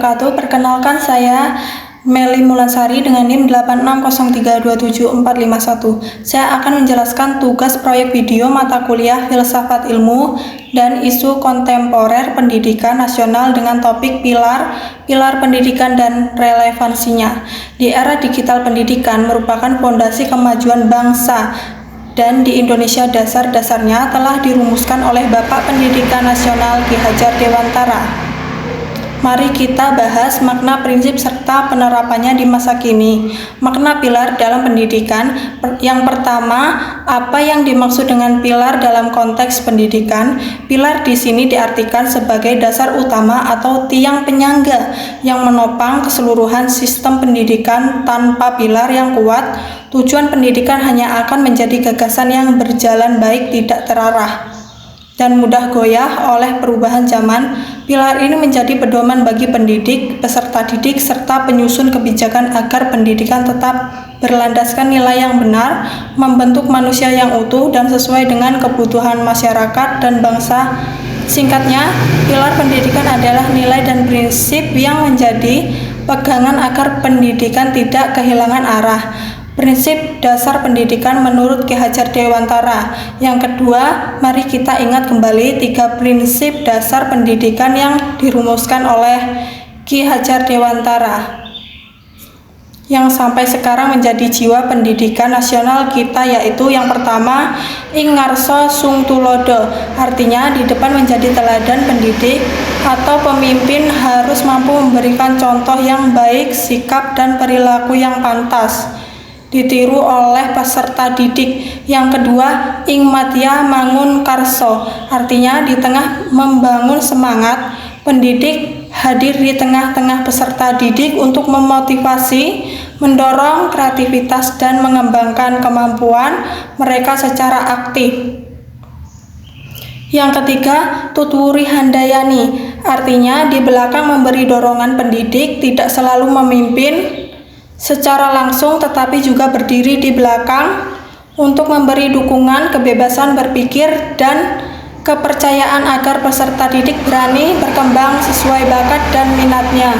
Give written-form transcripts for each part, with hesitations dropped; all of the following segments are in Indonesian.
wabarakatuh. Perkenalkan saya Meli Mulansari dengan NIM 860327451. Saya akan menjelaskan tugas proyek video mata kuliah Filsafat Ilmu dan Isu Kontemporer Pendidikan Nasional dengan topik pilar pendidikan dan relevansinya. Di era digital, pendidikan merupakan fondasi kemajuan bangsa, dan di Indonesia dasar-dasarnya telah dirumuskan oleh Bapak Pendidikan Nasional Ki Hajar Dewantara. Mari kita bahas makna, prinsip, serta penerapannya di masa kini. Makna pilar dalam pendidikan. Yang pertama, apa yang dimaksud dengan pilar dalam konteks pendidikan? Pilar di sini diartikan sebagai dasar utama atau tiang penyangga yang menopang keseluruhan sistem pendidikan. Tanpa pilar yang kuat, tujuan pendidikan hanya akan menjadi gagasan yang berjalan baik, tidak terarah, dan mudah goyah oleh perubahan zaman. Pilar ini menjadi pedoman bagi pendidik, peserta didik, serta penyusun kebijakan agar pendidikan tetap berlandaskan nilai yang benar, membentuk manusia yang utuh dan sesuai dengan kebutuhan masyarakat dan bangsa. Singkatnya, pilar pendidikan adalah nilai dan prinsip yang menjadi pegangan agar pendidikan tidak kehilangan arah. Prinsip dasar pendidikan menurut Ki Hajar Dewantara. Yang kedua, mari kita ingat kembali 3 prinsip dasar pendidikan yang dirumuskan oleh Ki Hajar Dewantara yang sampai sekarang menjadi jiwa pendidikan nasional kita, yaitu yang pertama, ing ngarsa sung tulodo. Artinya di depan menjadi teladan, pendidik atau pemimpin harus mampu memberikan contoh yang baik, sikap dan perilaku yang pantas ditiru oleh peserta didik. Yang kedua, ing madya mangun karso. Artinya di tengah membangun semangat, pendidik hadir di tengah-tengah peserta didik untuk memotivasi, mendorong kreativitas dan mengembangkan kemampuan mereka secara aktif. Yang ketiga, tutwuri handayani. Artinya di belakang memberi dorongan, pendidik tidak selalu memimpin secara langsung tetapi juga berdiri di belakang untuk memberi dukungan, kebebasan berpikir, dan kepercayaan agar peserta didik berani berkembang sesuai bakat dan minatnya.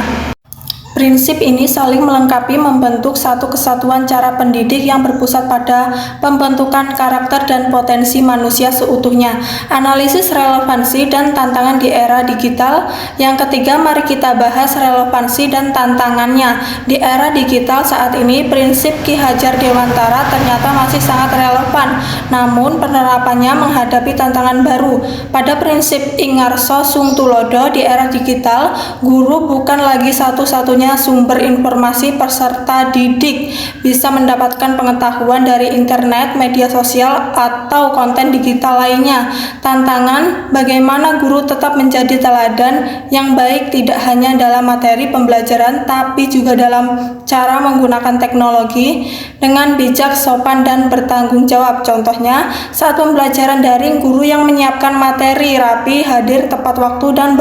Prinsip ini saling melengkapi, membentuk satu kesatuan cara pendidik yang berpusat pada pembentukan karakter dan potensi manusia seutuhnya. Analisis relevansi dan tantangan di era digital. Yang ketiga, mari kita bahas relevansi dan tantangannya. Di era digital saat ini, prinsip Ki Hajar Dewantara ternyata masih sangat relevan, namun penerapannya menghadapi tantangan baru. Pada prinsip ing ngarsa sung tulodo, di era digital, guru bukan lagi satu-satunya sumber informasi. Peserta didik bisa mendapatkan pengetahuan dari internet, media sosial, atau konten digital lainnya. Tantangan, bagaimana guru tetap menjadi teladan yang baik tidak hanya dalam materi pembelajaran tapi juga dalam cara menggunakan teknologi dengan bijak, sopan, dan bertanggung jawab. Contohnya, saat pembelajaran daring, guru yang menyiapkan materi rapi, hadir tepat waktu, dan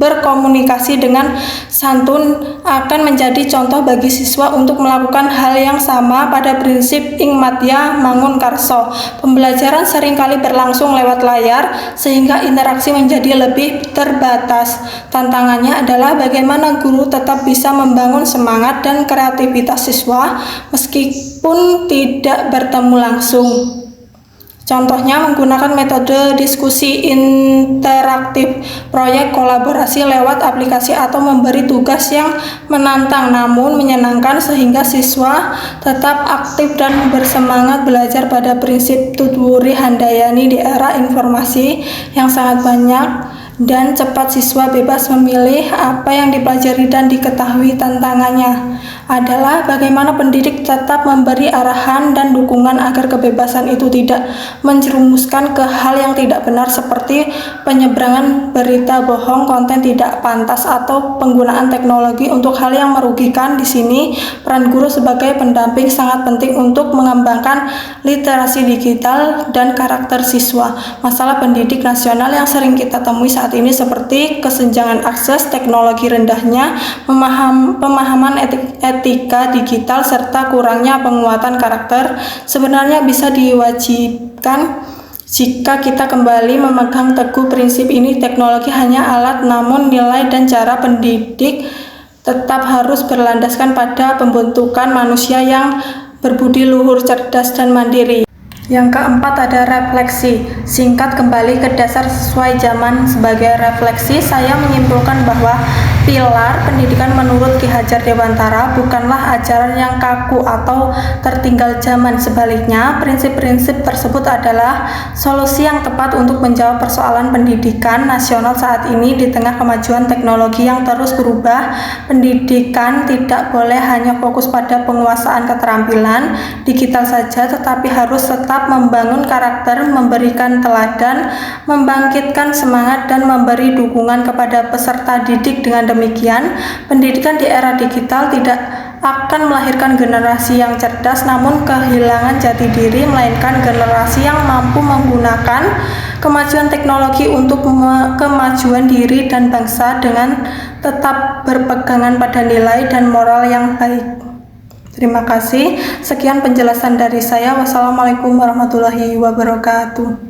berkomunikasi dengan santun akan menjadi contoh bagi siswa untuk melakukan hal yang sama. Pada prinsip ing madya mangun karso, pembelajaran seringkali berlangsung lewat layar sehingga interaksi menjadi lebih terbatas. Tantangannya adalah bagaimana guru tetap bisa membangun semangat dan kreativitas siswa meskipun tidak bertemu langsung. Contohnya menggunakan metode diskusi interaktif, proyek kolaborasi lewat aplikasi, atau memberi tugas yang menantang namun menyenangkan sehingga siswa tetap aktif dan bersemangat belajar. Pada prinsip tutwuri handayani, di era informasi yang sangat banyak dan cepat, siswa bebas memilih apa yang dipelajari dan diketahui. Tantangannya adalah bagaimana pendidik tetap memberi arahan dan dukungan agar kebebasan itu tidak menjerumuskan ke hal yang tidak benar seperti penyebaran berita bohong, konten tidak pantas, atau penggunaan teknologi untuk hal yang merugikan. Di sini peran guru sebagai pendamping sangat penting untuk mengembangkan literasi digital dan karakter siswa. Masalah pendidik nasional yang sering kita temui saat ini seperti kesenjangan akses teknologi, rendahnya pemahaman etika digital, serta kurangnya penguatan karakter sebenarnya bisa diwajibkan Jika kita kembali memegang teguh prinsip ini, teknologi hanya alat, namun nilai dan cara pendidik tetap harus berlandaskan pada pembentukan manusia yang berbudi luhur, cerdas, dan mandiri. Yang keempat ada refleksi. Singkat kembali ke dasar sesuai zaman. Sebagai refleksi, saya menyimpulkan bahwa pilar pendidikan menurut Ki Hajar Dewantara bukanlah ajaran yang kaku atau tertinggal zaman. Sebaliknya, prinsip-prinsip tersebut adalah solusi yang tepat untuk menjawab persoalan pendidikan nasional saat ini di tengah kemajuan teknologi yang terus berubah. Pendidikan tidak boleh hanya fokus pada penguasaan keterampilan digital saja, tetapi harus tetap membangun karakter, memberikan teladan, membangkitkan semangat, dan memberi dukungan kepada peserta didik. Dengan demikian, pendidikan di era digital tidak akan melahirkan generasi yang cerdas namun kehilangan jati diri, melainkan generasi yang mampu menggunakan kemajuan teknologi untuk kemajuan diri dan bangsa dengan tetap berpegangan pada nilai dan moral yang baik. Terima kasih. Sekian penjelasan dari saya. Wassalamualaikum warahmatullahi wabarakatuh.